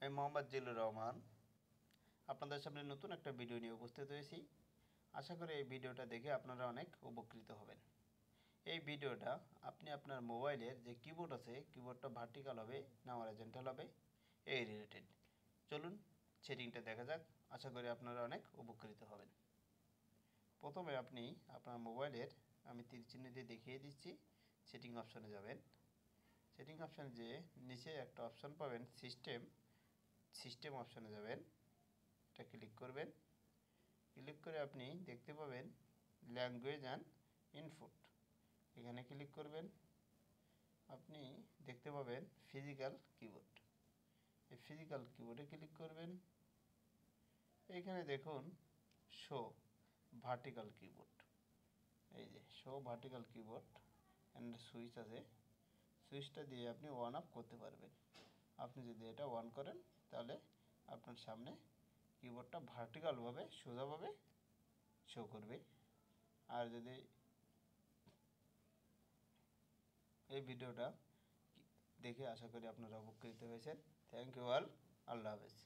আমি মোহাম্মদ জিল্লুর রহমান আপনাদের সামনে নতুন একটা ভিডিও নিয়ে উপস্থিত হয়েছি। আশা করি এই ভিডিওটা দেখে আপনারা অনেক উপকৃত হবেন। এই ভিডিওটা আপনি আপনার মোবাইলের যে কিবোর্ড আছে, কিবোর্ডটা ভার্টিক্যাল হবে না হরিজন্টাল হবে এই রিলেটেড। চলুন সেটিংটা দেখা যাক। আশা করি আপনারা অনেক উপকৃত হবেন। প্রথমে আপনি আপনার মোবাইলের, আমি তীর চিহ্ন দিয়ে দেখিয়ে দিচ্ছি, সেটিং অপশনে যাবেন। সেটিং অপশানে যেয়ে নিচে একটা অপশান পাবেন সিস্টেম অপশানে যাবেন, এটা ক্লিক করবেন। ক্লিক করে আপনি দেখতে পাবেন ল্যাঙ্গুয়েজ অ্যান্ড ইনপুট, এখানে ক্লিক করবেন। আপনি দেখতে পাবেন ফিজিক্যাল কিবোর্ড, এই ফিজিক্যাল কিবোর্ডে ক্লিক করবেন। এইখানে দেখুন শো ভার্টিক্যাল কিবোর্ড, এই যে show vertical keyboard and switch আছে, সুইচটা দিয়ে আপনি অন অফ করতে পারবেন। আপনি যদি এটা অন করেন তাহলে আপনার সামনে কিবোর্ডটা ভার্টিক্যালভাবে সোজাভাবে শো করবে। আর যদি এই ভিডিওটা দেখে আশা করি আপনারা উপকৃত হয়েছেন। Thank you all. আল্লাহ হাফেজ।